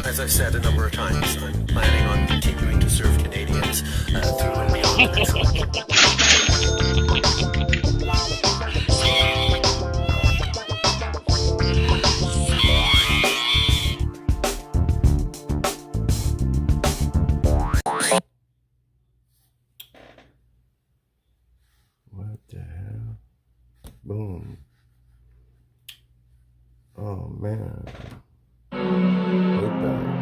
As I've said a number of times, I'm planning on continuing to serve Canadians through and beyond. What the hell? Boom. Oh man. Hate that.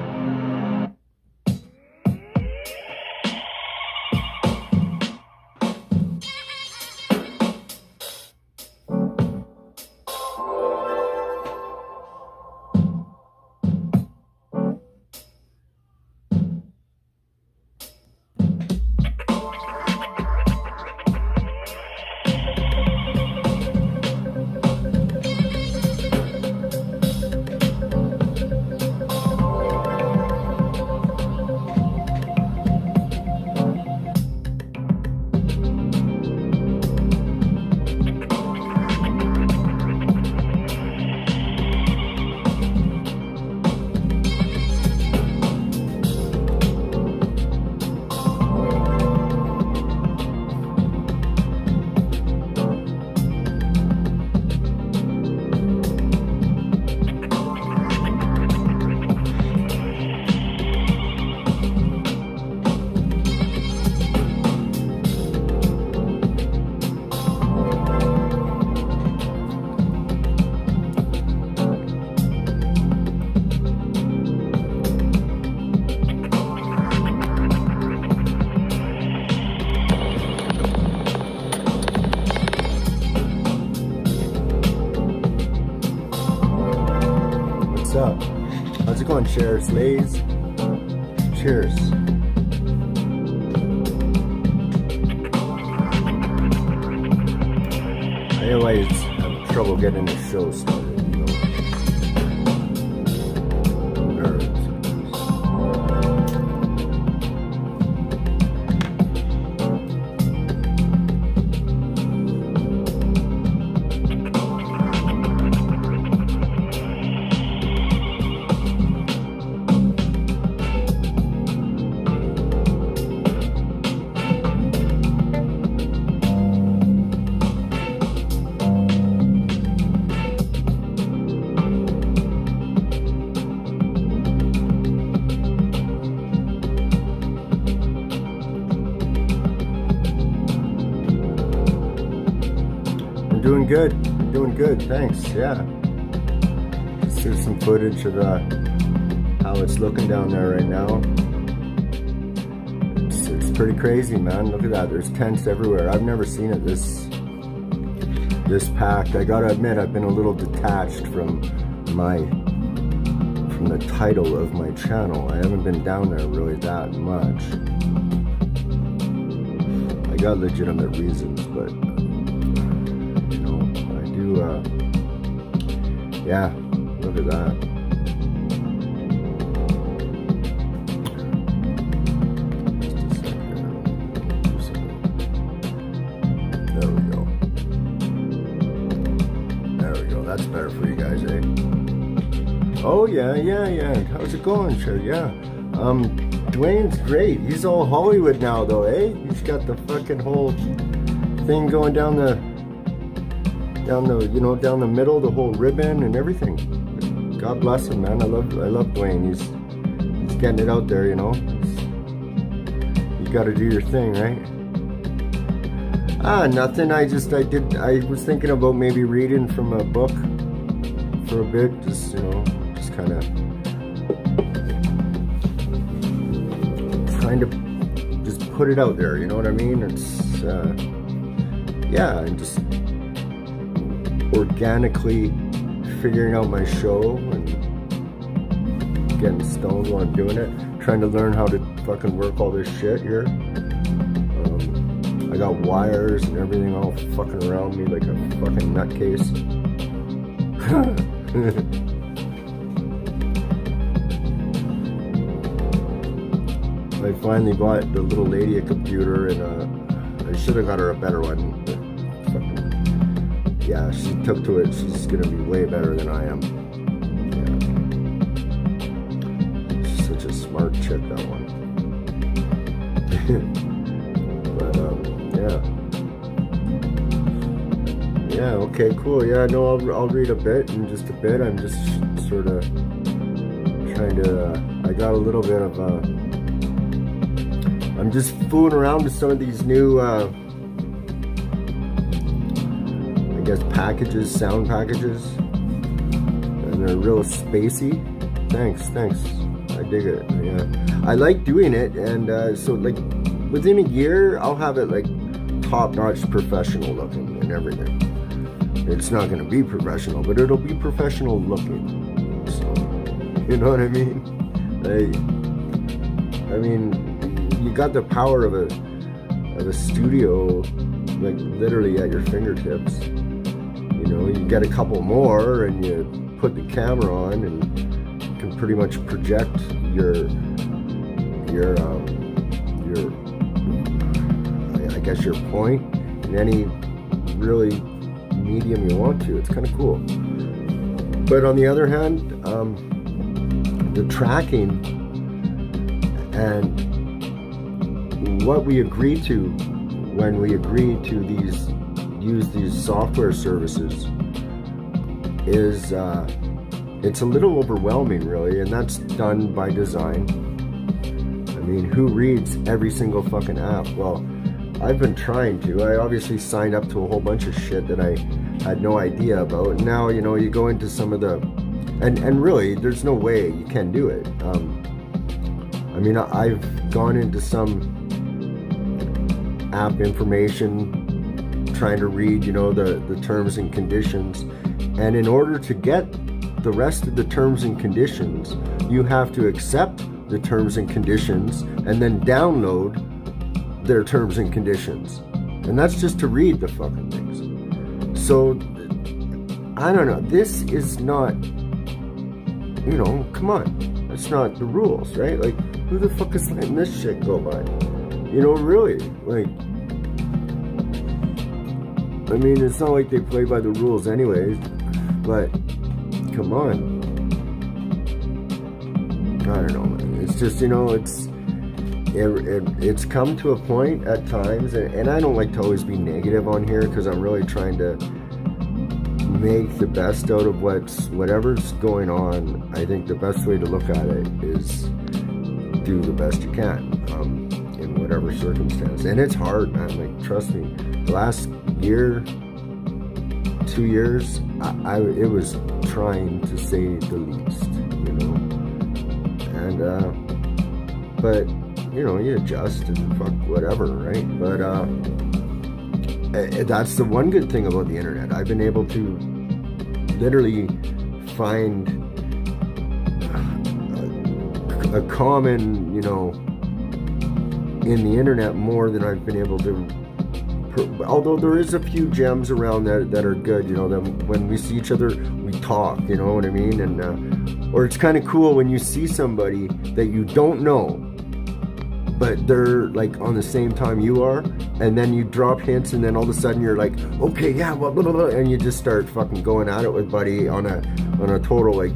What's up? How's it going? Cheers, Lays. Cheers. I always have trouble getting the show started, you know. Nerves. Doing good. Doing good. Thanks. Yeah. Here's some footage of how it's looking down there right now. It's pretty crazy, man. Look at that. There's tents everywhere. I've never seen it this packed. I gotta admit, I've been a little detached from the title of my channel. I haven't been down there really that much. I got legitimate reasons, but yeah, look at that. There we go. There we go. That's better for you guys, eh? Oh yeah. How's it going, sure? Yeah. Dwayne's great. He's all Hollywood now, though, eh? He's got the fucking whole thing going down the middle, the whole ribbon and everything. God bless him, man. I love Dwayne. He's getting it out there, you know. You got to do your thing, right? Nothing. I was thinking about maybe reading from a book for a bit, just kind of trying to just put it out there. You know what I mean? It's yeah, and just organically figuring out my show and getting stoned while I'm doing it, trying to learn how to fucking work all this shit here. I got wires and everything all fucking around me like a fucking nutcase. I finally bought the little lady a computer, and I should have got her a better one. But fucking, yeah, she took to it. She's gonna be way better than I am. Yeah. She's such a smart chick, that one. But yeah, okay, cool. Yeah, no, I'll read a bit in just a bit. I'm just sort of trying to. I got a little bit of. I'm just fooling around with some of these new, I guess, packages, sound packages, and they're real spacey. Thanks. I dig it. Yeah, I like doing it, and so like within a year, I'll have it like top-notch, professional looking and everything. It's not going to be professional, but it'll be professional looking. So, you know what I mean? I mean, you got the power of a studio, like literally at your fingertips. You know, you get a couple more, and you put the camera on, and you can pretty much project your I guess your point in any really medium you want to. It's kind of cool. But on the other hand, the tracking and what we agree to when we agree to use these software services is it's a little overwhelming, really, and that's done by design. I mean, who reads every single fucking app? Well, I've been trying to. I obviously signed up to a whole bunch of shit that I had no idea about. Now, you know, you go into some of the and really, there's no way you can do it. I mean, I've gone into some app information, trying to read, you know, the terms and conditions, and in order to get the rest of the terms and conditions, you have to accept the terms and conditions and then download their terms and conditions, and that's just to read the fucking things. So I don't know, this is not, you know, come on, that's not the rules, right? Like, who the fuck is letting this shit go by? You know, really, like, I mean, it's not like they play by the rules anyways, but come on. I don't know, man. It's just, you know, it's come to a point at times, and I don't like to always be negative on here, because I'm really trying to make the best out of whatever's going on. I think the best way to look at it is do the best you can in whatever circumstance. And it's hard, man. Like, trust me, the last year, 2 years, it was trying, to say the least, you know. And but you know, you adjust and fuck whatever, right? But that's the one good thing about the internet. I've been able to literally find a common, you know, in the internet more than I've been able to. Although there is a few gems around that are good, you know, that when we see each other, we talk, you know what I mean? And or it's kind of cool when you see somebody that you don't know, but they're like on the same time you are, and then you drop hints, and then all of a sudden you're like, okay, yeah, blah, blah, blah, and you just start fucking going at it with buddy on a total, like,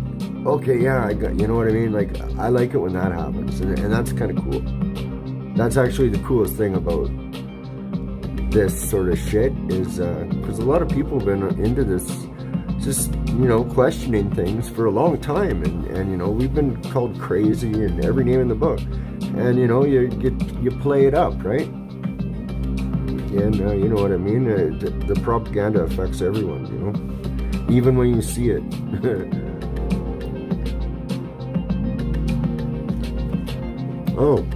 okay, yeah, I got, you know what I mean? Like, I like it when that happens, and that's kind of cool. That's actually the coolest thing about this sort of shit, is because a lot of people have been into this, just, you know, questioning things for a long time, and you know, we've been called crazy and every name in the book, and you know, you play it up, right? And you know what I mean? The propaganda affects everyone, you know, even when you see it. Oh,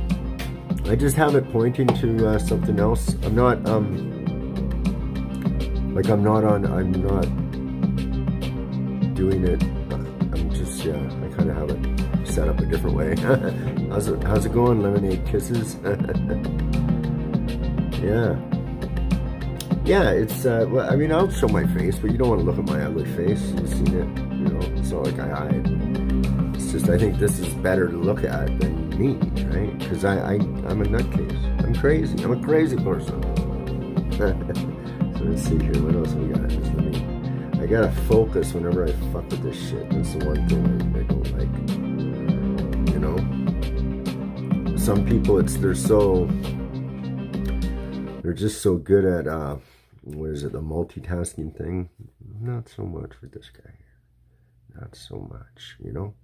I just have it pointing to something else. I'm not Like I'm not doing it. I'm just, yeah, I kind of have it set up a different way. How's it going, Lemonade Kisses? Yeah, it's, well, I mean, I'll show my face, but you don't want to look at my ugly face. You've seen it, you know, it's not like I hide. It's just, I think this is better to look at than me, right? Because I'm a nutcase. I'm crazy. I'm a crazy person. So let's see here, what else we got? Just let me, I gotta focus whenever I fuck with this shit. That's the one thing I don't like, you know? Some people, they're just so good at, what is it, the multitasking thing? Not so much with this guy here. Not so much, you know?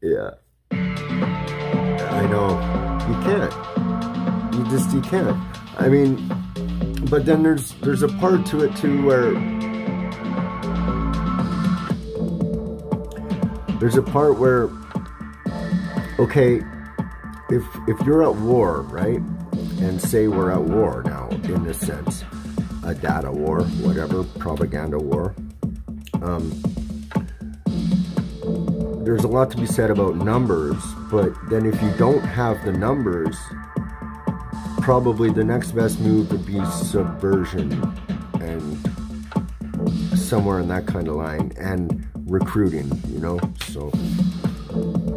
Yeah. I know. You can't. You can't. I mean, but then there's a part to it too where there's a part where, okay, if you're at war, right? And say we're at war now, in this sense, a data war, whatever, propaganda war. There's a lot to be said about numbers, but then if you don't have the numbers, probably the next best move would be subversion and somewhere in that kind of line, and recruiting, you know? So,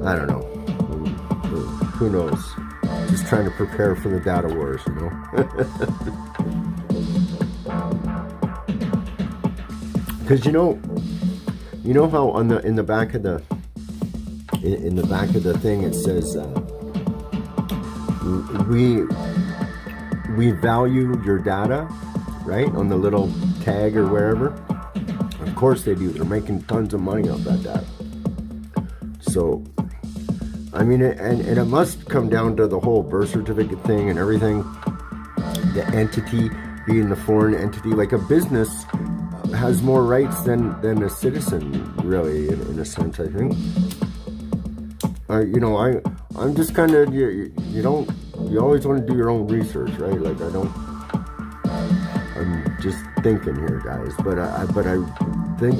I don't know. Who knows? Just trying to prepare for the data wars, you know? Because you know how on in the back of the thing it says we value your data, right? On the little tag or wherever. Of course they do. They're making tons of money off that data. So, I mean, and it must come down to the whole birth certificate thing and everything. The entity being the foreign entity, like a business has more rights than a citizen, really, in a sense, I think. You know, I'm just kind of, you always want to do your own research, right? Like I'm just thinking here, guys, but I think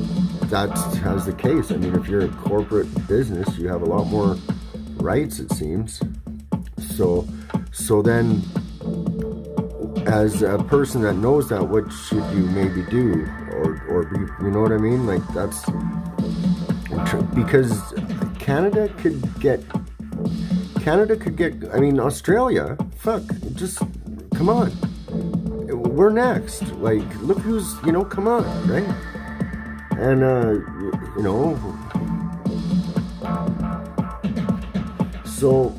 that's the case. I mean, if you're a corporate business, you have a lot more rights, it seems. So then, as a person that knows that, what should you maybe do or be, you know what I mean? Like that's because Canada could get, I mean, Australia, fuck, just, come on. We're next. Like, look who's, you know, come on, right? And, you know, so,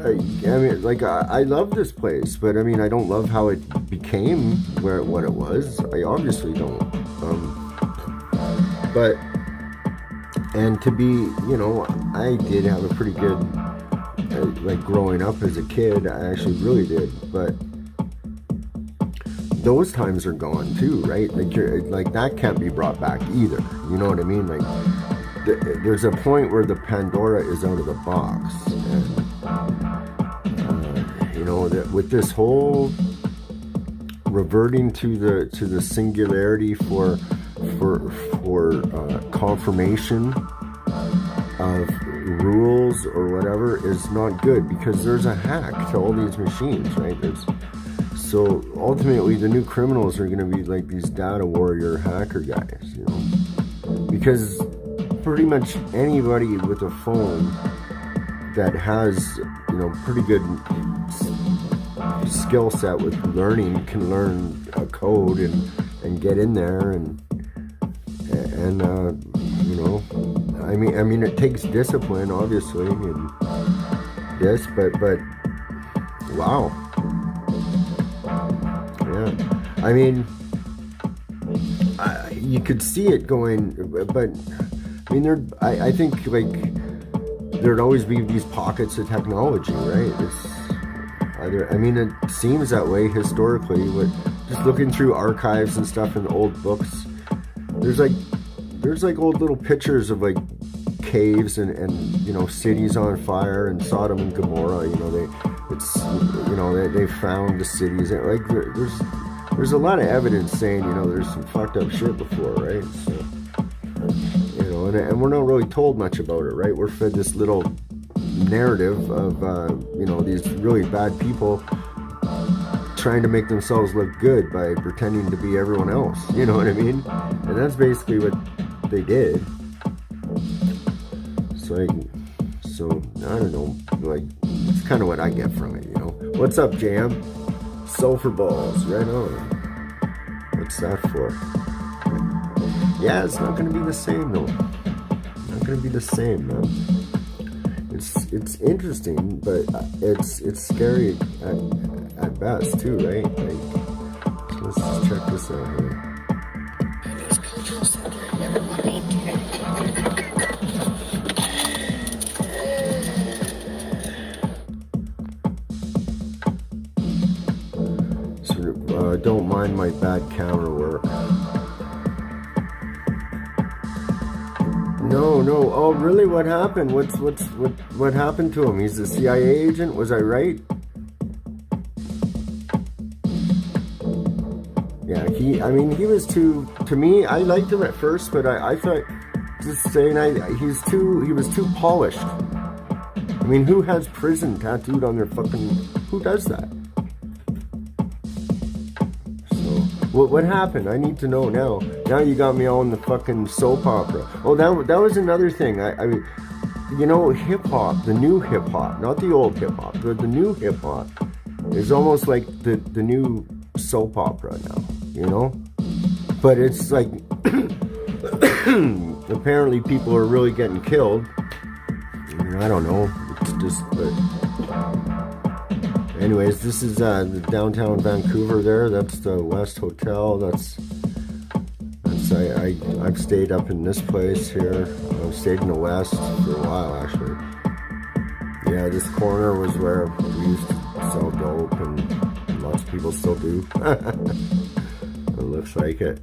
I mean, like, I love this place, but I mean, I don't love how it became what it was. I obviously don't. But, and to be, you know, I did have a pretty good, like, growing up as a kid, I actually really did, but those times are gone too, right? Like that can't be brought back either, you know what I mean? Like, there's a point where the Pandora is out of the box, and, you know, that with this whole reverting to the singularity for confirmation of rules or whatever is not good, because there's a hack to all these machines, right? So ultimately the new criminals are going to be like these data warrior hacker guys, you know, because pretty much anybody with a phone that has, you know, pretty good skill set with learning can learn a code and get in there and you know, I mean it takes discipline, obviously, and this, but wow, yeah, I mean, you could see it going, but I mean, I think, like, there'd always be these pockets of technology, right? I mean, it seems that way historically. Just looking through archives and stuff in old books, there's like old little pictures of like caves and you know, cities on fire, and Sodom and Gomorrah. You know, they found the cities, and like there's a lot of evidence saying, there's some fucked up shit before, right? So, and we're not really told much about it, right? We're fed this little narrative of, these really bad people trying to make themselves look good by pretending to be everyone else. You know what I mean? And that's basically what they did. So I don't know, it's kind of what I get from it, What's up, Jam? Sulfur balls, right on. What's that for? Yeah, it's not going to be the same, though. Not going to be the same, man. It's interesting, but it's scary at best, too, right? Let's just check this out here. Don't mind my bad camera work. No. Oh, really? What happened? What happened to him? He's a CIA agent. Was I right? Yeah. He was too. To me, I liked him at first, but I thought, just saying, he was too polished. I mean, who has prison tattooed on their fucking? Who does that? What happened? I need to know now. Now you got me all in the fucking soap opera. Oh, that was another thing. I mean, hip hop, the new hip hop, not the old hip hop, but the new hip hop is almost like the new soap opera now, But it's like, apparently people are really getting killed. I don't know. It's just, but. Anyways, this is the downtown Vancouver there. That's the West Hotel. I've stayed up in this place here. I've stayed in the West for a while, actually. Yeah, this corner was where we used to sell dope, and lots of people still do. It looks like it,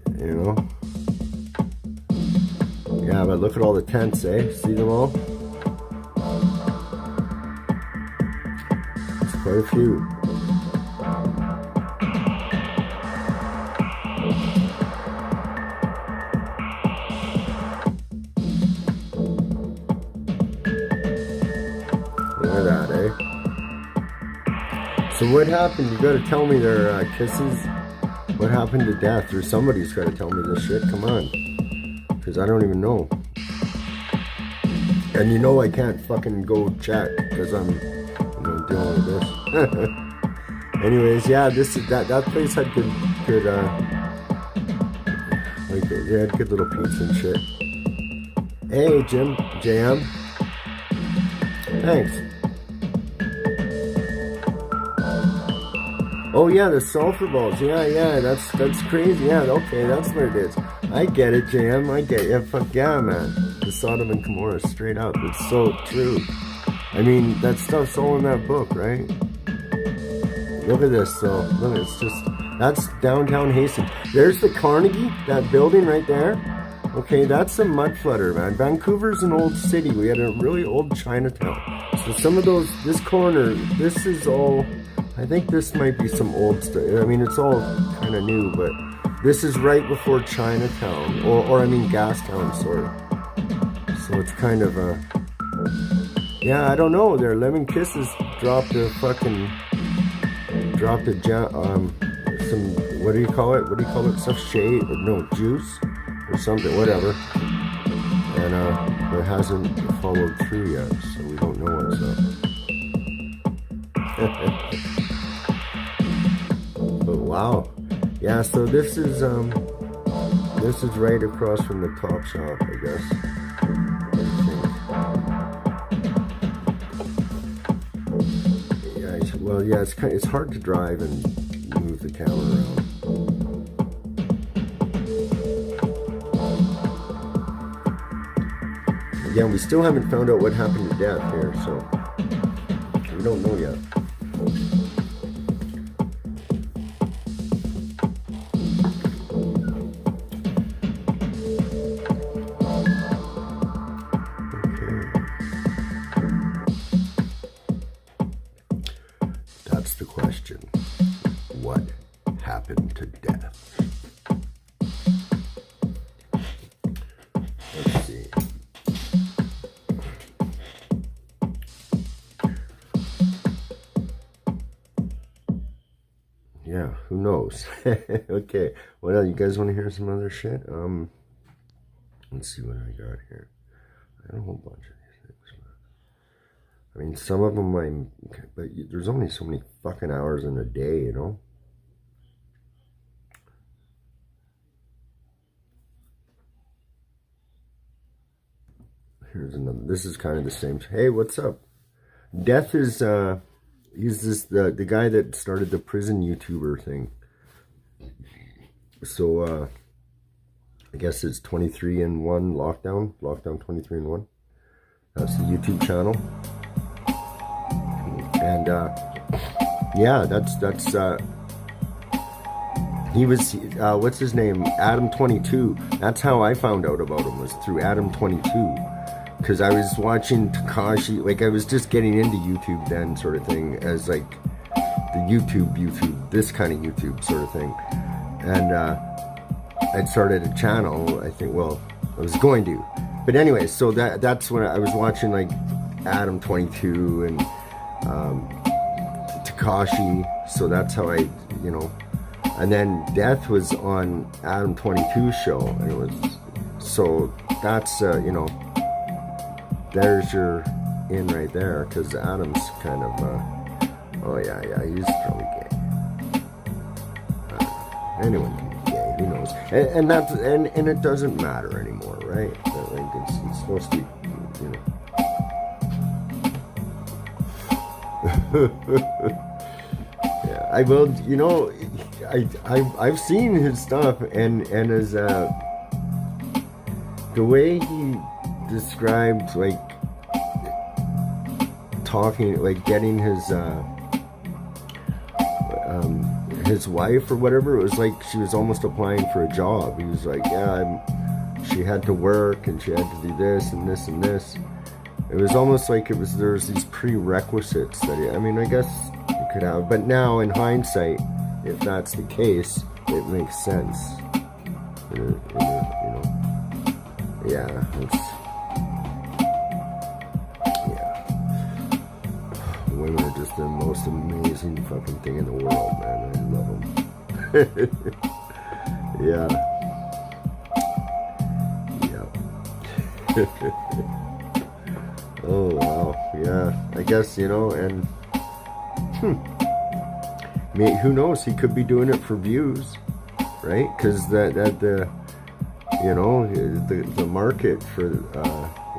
Yeah, but look at all the tents, eh? See them all? Quite a few. Look at that, eh? So what happened? You gotta tell me their kisses. What happened to death? Or somebody's gotta tell me this shit. Come on. Because I don't even know. And I can't fucking go check because I'm dealing with this. Anyways, yeah, that place had good they had good little pizza and shit. Hey, Jam. Thanks. Oh yeah, the sulfur balls. Yeah, that's crazy. Yeah, okay, that's what it is. I get it, Jam. I get it. Fuck yeah, man. The Sodom and Gomorrah, straight up. It's so true. I mean, that stuff's all in that book, right? Look at this, so look, that's downtown Hastings. There's the Carnegie, that building right there. Okay, that's a mud flutter, man. Vancouver's an old city. We had a really old Chinatown. So some of this corner, this is all, I think this might be some old stuff. I mean, it's all kind of new, but this is right before Chinatown, or Gastown, sorry. So it's kind of a, yeah, I don't know. Their Lemon Kisses dropped some, what do you call it? Stuff, shade, or no, juice, or something, whatever. And it hasn't followed through yet, so we don't know what's up. But wow, yeah. So this is right across from the Top Shop, I guess. Well, yeah, it's hard to drive and move the camera around. Again, we still haven't found out what happened to Death here, so we don't know yet. happened to death. Let's see. Yeah, who knows? Okay, what else? You guys want to hear some other shit? Let's see what I got here. I got a whole bunch of these things. I mean, some of them but there's only so many fucking hours in a day, you know? Here's another. This is kind of the same. Hey, what's up? Death is, he's the guy that started the prison YouTuber thing. So, I guess it's 23-in-1 lockdown 23-in-1. That's the YouTube channel. And, yeah, that's, he was, what's his name? Adam22. That's how I found out about him, was through Adam22. Because I was watching Takashi, like I was just getting into YouTube then, sort of thing, as like the YouTube, this kind of YouTube sort of thing. And I'd started a channel, I think, well, I was going to. But anyway, so that's when I was watching like Adam22 and Takashi, so that's how I, you know. And then Death was on Adam22's show, and it was, so that's, you know, there's your in right there, because Adam's kind of, oh yeah, he's probably gay. Anyone can be gay, who knows? And that's, and it doesn't matter anymore, right? Like it's supposed to be, you know. Yeah, I will, you know, I've seen his stuff, and his, the way he described, like, talking, like getting his wife or whatever, it was like she was almost applying for a job. He was like, yeah, she had to work and she had to do this and this and this. It was almost like there was these prerequisites that I mean, I guess you could have, but now in hindsight, if that's the case, it makes sense. You know, yeah, women are just the most amazing fucking thing in the world, man. I love them. Yeah. Oh, wow. Yeah. I guess, you know, and who knows? He could be doing it for views, right? Because the you know, the market for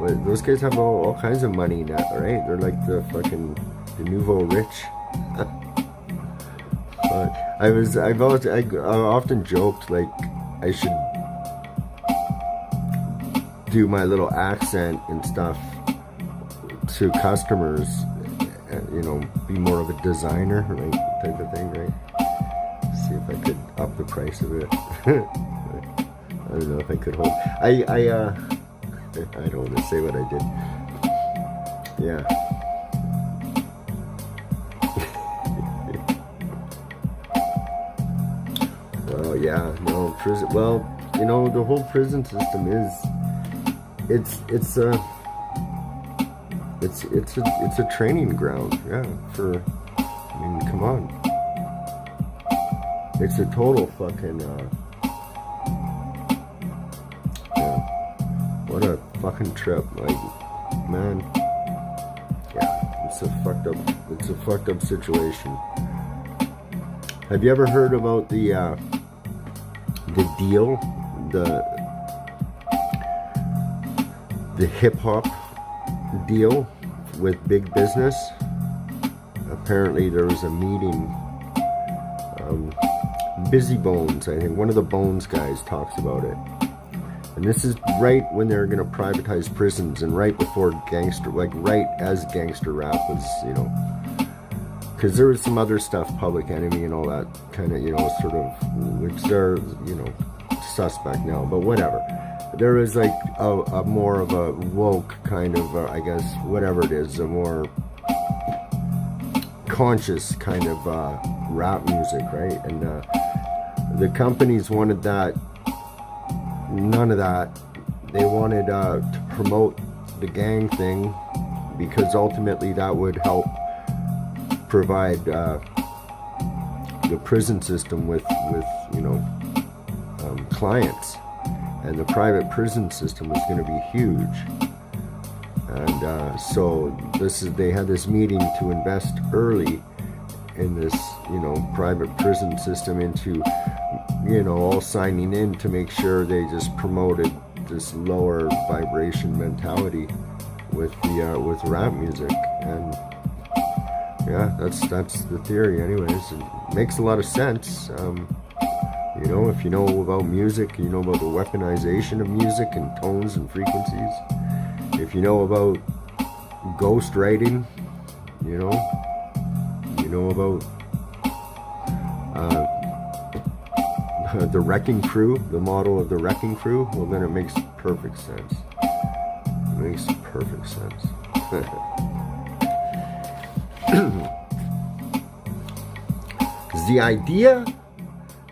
those guys have all kinds of money now, right? They're like the fucking the nouveau rich. But I often joked like I should do my little accent and stuff to customers, you know, be more of a designer, right, type of thing, right? See if I could up the price of it. I don't know if I could hold. I don't want to say what I did. Yeah. Well, yeah, no, prison, well, you know, the whole prison system is, it's a training ground, yeah, for, I mean, come on. It's a total fucking, what a fucking trip, like, man. Yeah, it's a fucked up situation. Have you ever heard about the deal, the hip-hop deal with big business? Apparently there was a meeting, Busy Bones, I think, one of the Bones guys talks about it. And this is right when they're going to privatize prisons, and right before gangster, like right as gangster rap was, you know, because there was some other stuff, Public Enemy and all that kind of, you know, sort of, which they're, you know, suspect now, but whatever. There was like a more of a woke kind of, I guess, whatever it is, a more conscious kind of rap music, right? And The companies wanted that. None of that. They wanted to promote the gang thing because ultimately that would help provide the prison system with clients, and the private prison system was going to be huge. And so they had this meeting to invest early in this private prison system, into all signing in to make sure they just promoted this lower vibration mentality with rap music. And yeah, that's the theory. Anyways, it makes a lot of sense. If you know about music, you know about the weaponization of music and tones and frequencies. If you know about ghost writing, you know about the wrecking crew, the model of the wrecking crew, well then it makes perfect sense. It makes perfect sense. The idea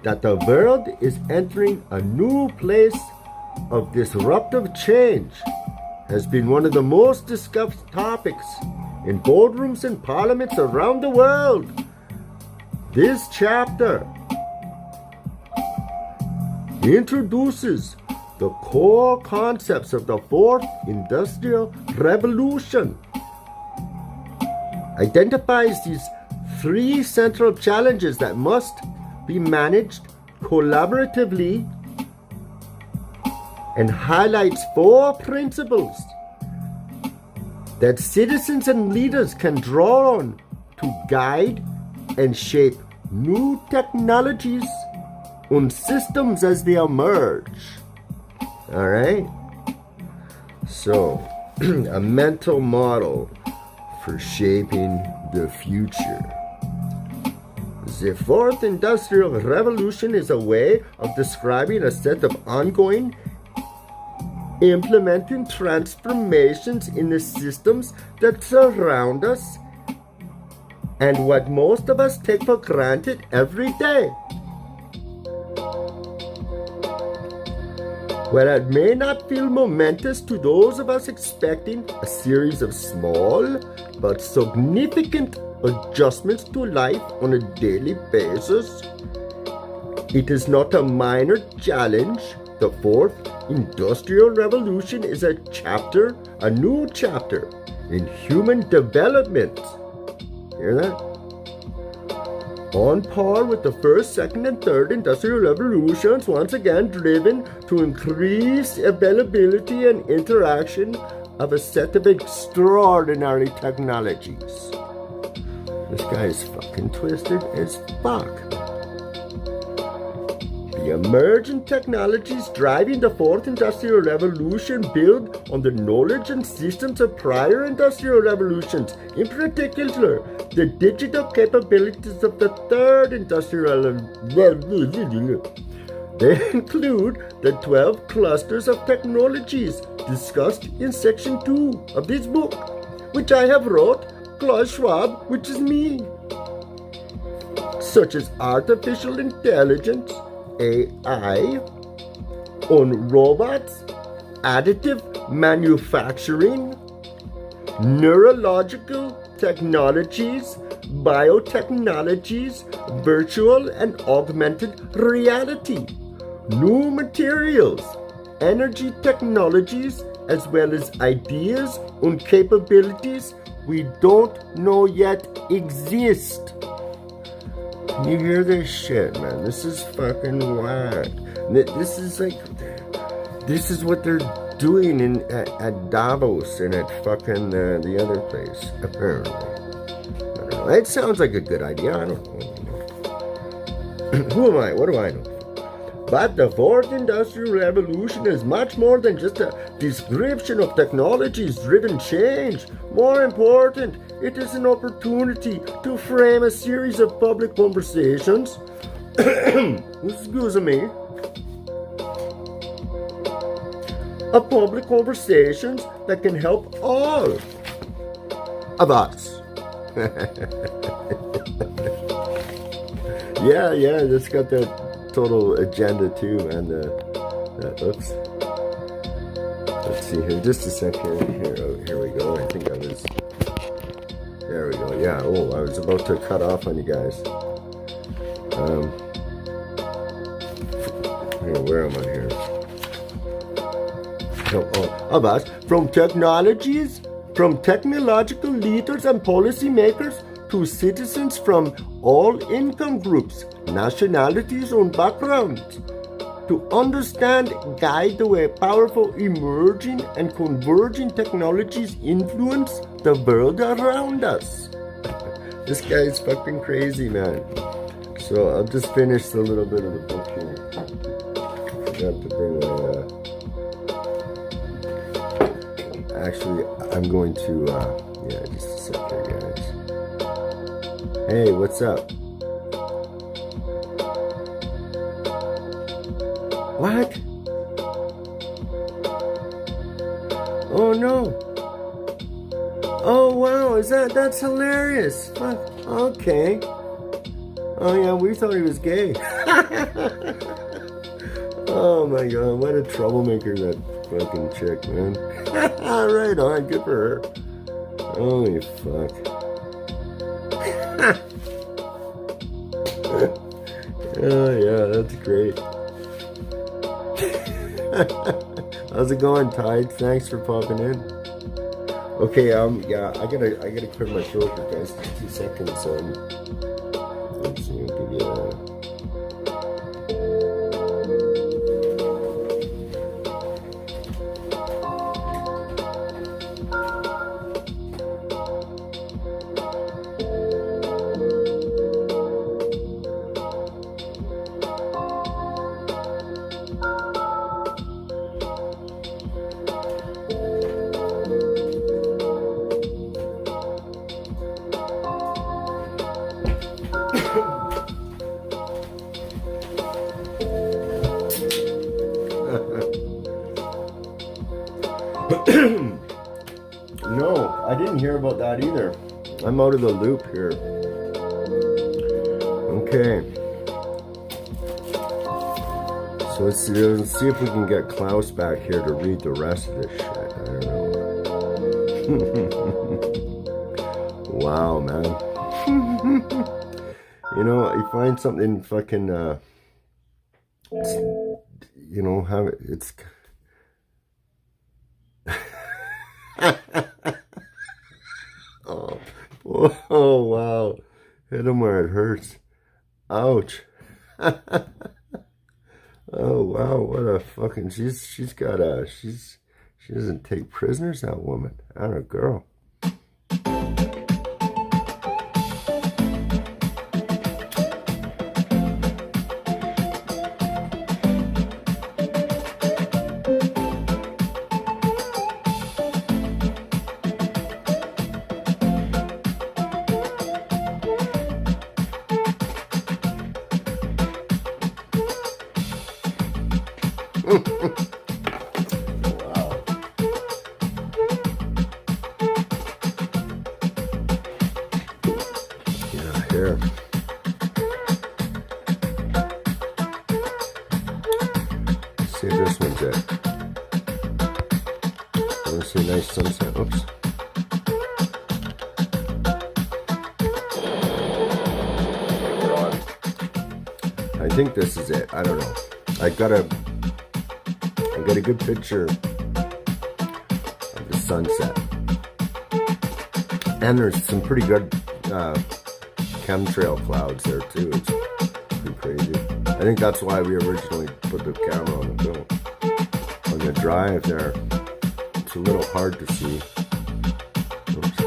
that the world is entering a new place of disruptive change has been one of the most discussed topics in boardrooms and parliaments around the world. This chapter introduces the core concepts of the Fourth Industrial Revolution, identifies these three central challenges that must be managed collaboratively, and highlights four principles that citizens and leaders can draw on to guide and shape new technologies and systems as they emerge. All right? So, a mental model for shaping the future. The Fourth Industrial Revolution is a way of describing a set of ongoing, implementing transformations in the systems that surround us and what most of us take for granted every day. While it may not feel momentous to those of us expecting a series of small but significant adjustments to life on a daily basis, it is not a minor challenge. The Fourth Industrial Revolution is a new chapter in human development. Hear that? On par with the First, Second, and Third Industrial Revolutions, once again driven to increase availability and interaction of a set of extraordinary technologies. This guy is fucking twisted as fuck. The emergent technologies driving the Fourth Industrial Revolution build on the knowledge and systems of prior industrial revolutions, in particular, the digital capabilities of the Third Industrial Revolution. They include the 12 clusters of technologies discussed in section 2 of this book, which I have wrote, Klaus Schwab, which is me, such as artificial intelligence, AI, on robots, additive manufacturing, neurological technologies, biotechnologies, virtual and augmented reality, new materials, energy technologies, as well as ideas and capabilities we don't know yet exist. You hear this shit, man? This is fucking wild. This is what they're doing at Davos and at fucking the other place, apparently. I don't know. It sounds like a good idea. I don't know. Who am I? What do I know? But the Fourth Industrial Revolution is much more than just a description of technologies-driven change. More important, it is an opportunity to frame a series of public conversations. Excuse me. Of public conversations that can help all of us. Yeah, that's got that total agenda too, and oops. Let's see here, just a sec here. Here we go. I think I was. There we go. Yeah. Oh, I was about to cut off on you guys. Here, where am I here? About from technological leaders and policymakers to citizens from all income groups, nationalities, and backgrounds, to understand, guide the way powerful emerging and converging technologies influence the world around us. This guy's fucking crazy, man. So I'll just finish a little bit of the book here. Forgot to bring my. Actually, I'm going to. Yeah, just a sec here, guys. Hey, what's up? What? Oh no. Oh wow, that's hilarious. Fuck. Okay. Oh yeah, we thought he was gay. Oh my god, what a troublemaker that fucking chick, man. Right on, good for her. Holy fuck. Oh yeah, that's great. How's it going, Tide? Thanks for popping in. Okay, yeah, I gotta clear my throat here, guys. Just 2 seconds. Let's see, I'll give you No, I didn't hear about that either. I'm out of the loop here. Okay. So let's see if we can get Klaus back here to read the rest of this shit. I don't know. Wow, man. You know, you find something fucking, you know, have it, it's... Oh wow, hit him where it hurts. Ouch. Oh wow, what a fucking, she doesn't take prisoners, that woman. Not a girl. Wow. Yeah, here. Let's see if this one's it. I want to see a nice sunset. Oops. I think this is it. I don't know. I got a good picture of the sunset, and there's some pretty good chemtrail clouds there too. It's pretty crazy. I think that's why we originally put the camera on the film. On the drive there, it's a little hard to see. Oops.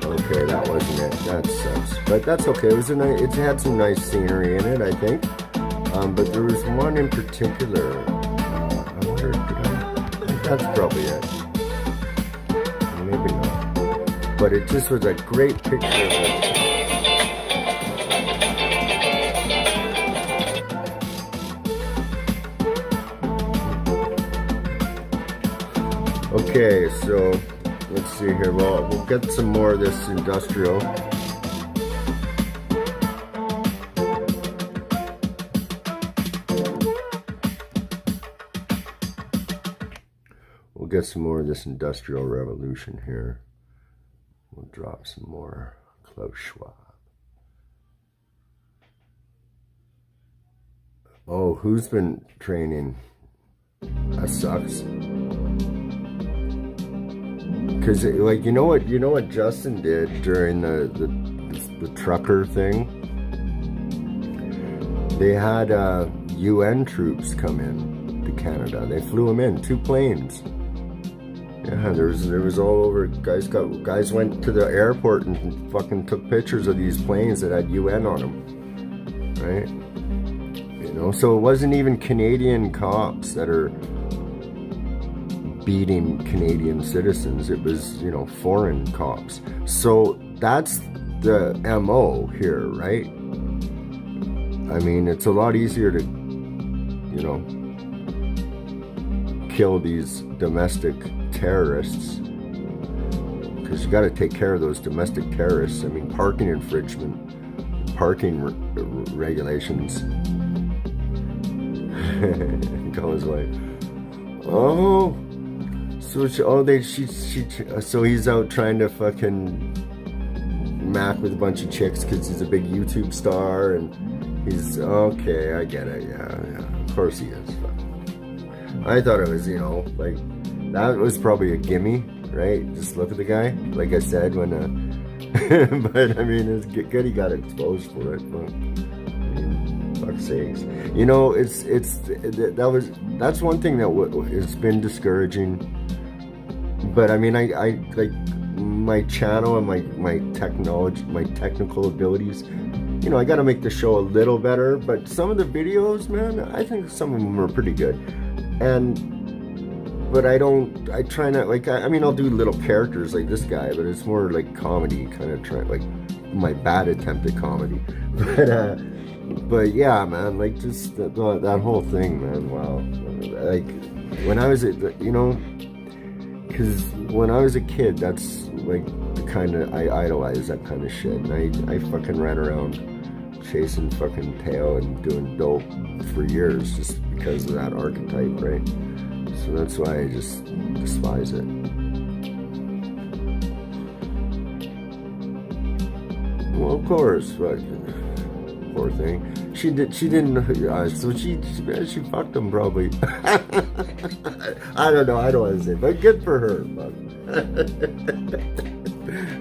Okay, that wasn't it. That sucks. But that's okay. It was it had some nice scenery in it, I think. But there was one in particular. I wonder, that's probably it. Maybe not. But it just was a great picture of it. Okay, so let's see here. Well, we'll get some more of this industrial. We'll get some more of this industrial revolution here. We'll drop some more Klaus Schwab. Oh, who's been training? That sucks. Because, like, you know what Justin did during the trucker thing? They had UN troops come in to Canada. They flew them in, 2 planes. Yeah, there was all over. Guys went to the airport and fucking took pictures of these planes that had UN on them, right? You know, so it wasn't even Canadian cops that are beating Canadian citizens. It was, you know, foreign cops. So that's the MO here, right? I mean, it's a lot easier to, you know, kill these domestic terrorists, because you got to take care of those domestic terrorists. I mean, parking infringement, parking regulations. Colin's like, oh, so so he's out trying to fucking mac with a bunch of chicks because he's a big YouTube star, and he's okay. I get it. Yeah, of course he is. I thought it was, you know, like, that was probably a gimme, right? Just look at the guy, like I said, when but I mean, it's good he got exposed for it, but I mean, fuck's sakes. You know, that's one thing that has been discouraging. But I mean, I like my channel and my technical abilities. You know, I got to make the show a little better, but some of the videos, man, I think some of them are pretty good. But I try not, like, I mean, I'll do little characters like this guy, but it's more like comedy, kind of like my bad attempt at comedy. But yeah, man, like, just that whole thing, man, wow. Like, when I was you know, because when I was a kid, that's like the kind of, I idolized that kind of shit, and I fucking ran around chasing fucking tail and doing dope for years just because of that archetype, right? So that's why I just despise it. Well, of course, fucking poor thing. She didn't. So she fucked him probably. I don't know. I don't want to say, but good for her. But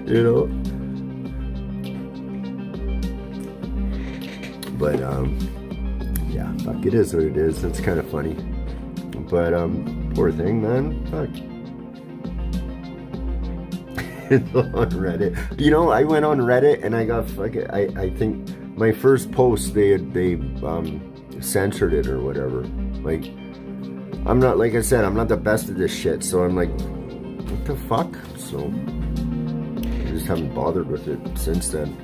you know. But yeah, fuck. It is what it is. It's kind of funny. But poor thing, man. Fuck. It's on Reddit. You know, I went on Reddit and I got fucking. I think my first post they censored it or whatever. Like, I'm not, like I said, I'm not the best at this shit. So I'm like, what the fuck? So I just haven't bothered with it since then.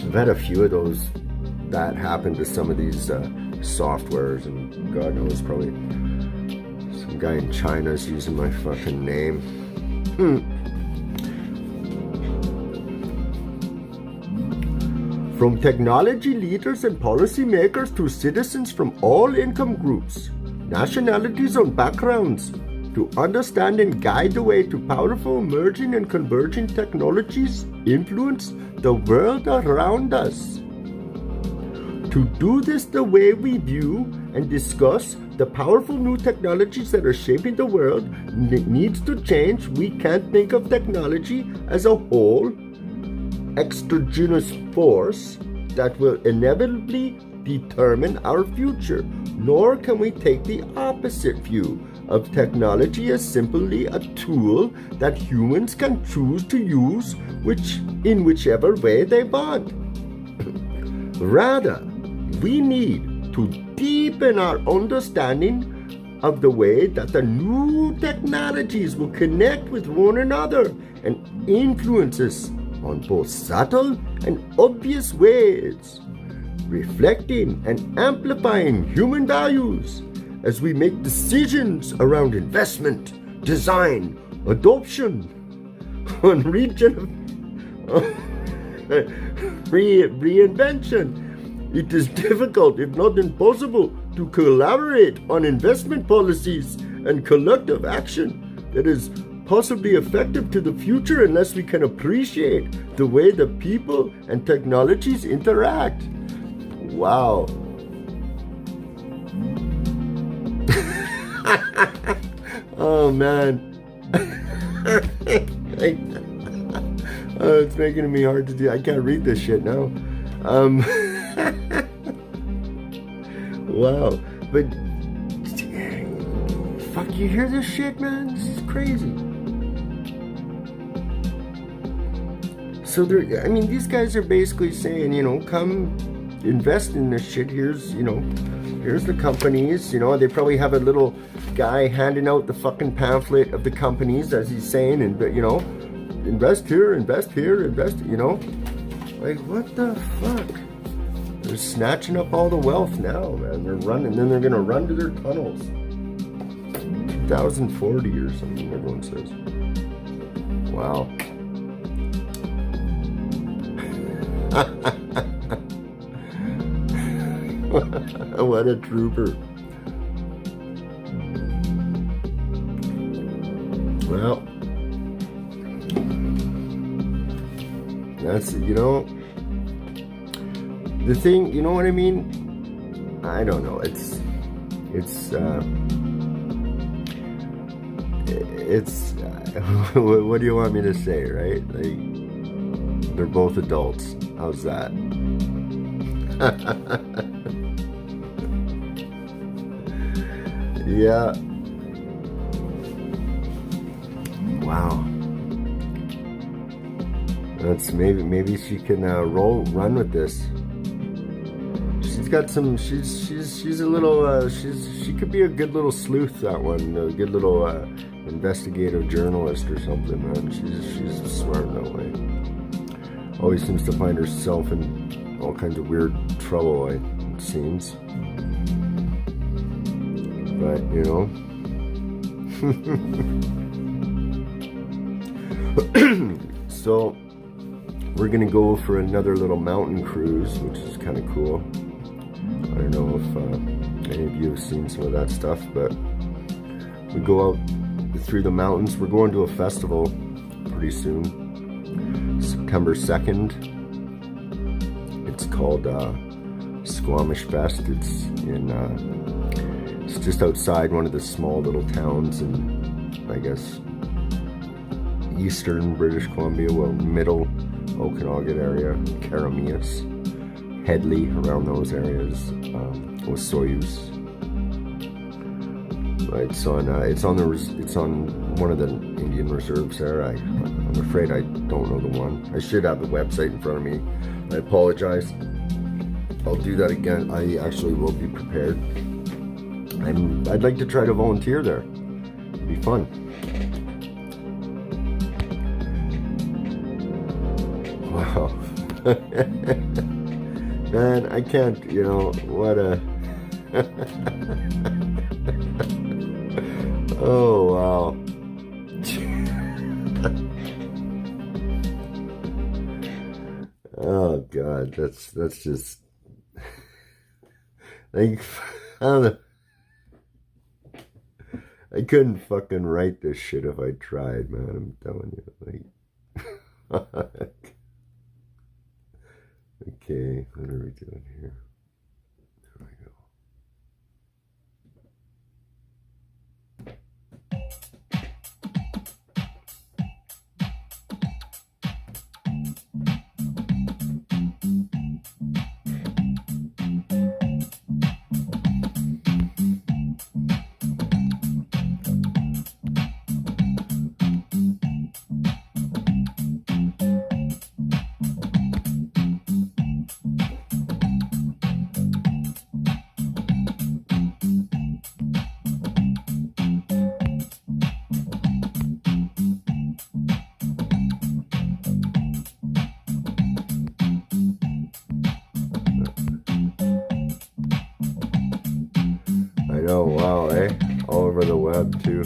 I've had a few of those that happened to some of these softwares, and God knows, probably some guy in China is using my fucking name. From technology leaders and policymakers to citizens from all income groups, nationalities and backgrounds, to understand and guide the way to powerful emerging and converging technologies influence the world around us. To do this the way we view and discuss the powerful new technologies that are shaping the world needs to change. We can't think of technology as a whole exogenous force that will inevitably determine our future, nor can we take the opposite view of technology as simply a tool that humans can choose to use in whichever way they want. Rather, we need to deepen our understanding of the way that the new technologies will connect with one another and influence us on both subtle and obvious ways, reflecting and amplifying human values as we make decisions around investment, design, adoption, on reinvention. It is difficult, if not impossible, to collaborate on investment policies and collective action that is possibly effective to the future unless we can appreciate the way the people and technologies interact. Wow. Oh man. It's making me hard to do. I can't read this shit now. Wow. But fuck, you hear this shit, man? This is crazy. So these guys are basically saying, come invest in this shit. Here's the companies, they probably have a little guy handing out the fucking pamphlet of the companies as he's saying, and invest here, invest, like what the fuck? They're snatching up all the wealth now, man. They're running, then they're gonna run to their tunnels. 2040 or something, everyone says. Wow. What a trooper. Well, that's, the thing, you know what I mean? I don't know. It's what do you want me to say, right? Like, they're both adults. How's that? Yeah. Wow. That's maybe she can run with this. She's got some. She's a little. She could be a good little sleuth. That one, a good little investigative journalist or something, man. She's smart in that way. Always seems to find herself in all kinds of weird trouble, it seems. But so we're gonna go for another little mountain cruise, which is kind of cool. I don't know if any of you have seen some of that stuff, but we go out through the mountains. We're going to a festival pretty soon, September 2nd. It's called Squamish Fest. It's just outside one of the small little towns in, I guess, eastern British Columbia, well, middle Okanagan area, Karamias, Headley, around those areas, with Soyuz. It's on one of the Indian reserves there. I'm afraid I don't know the one. I should have the website in front of me. I apologize. I'll do that again. I actually will be prepared. I'd like to try to volunteer there. It'd be fun. Wow. Man, I can't, what a... Oh, wow. Oh, God, that's just... like, I don't know. I couldn't fucking write this shit if I tried, man. I'm telling you. Like, okay, what are we doing here? There we go. know, wow, eh? All over the web, too.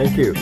Thank you.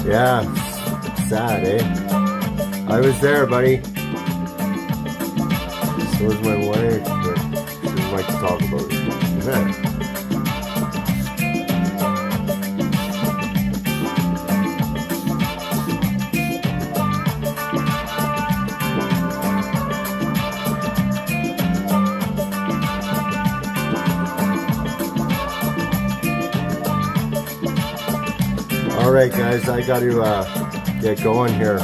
Yeah, sad, eh? I was there, buddy. So was my wife, but she didn't like to talk about it. Alright guys, I got to get going here.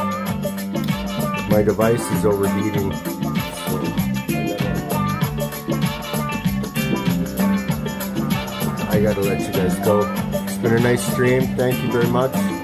My device is overheating. So I gotta let you guys go. It's been a nice stream. Thank you very much.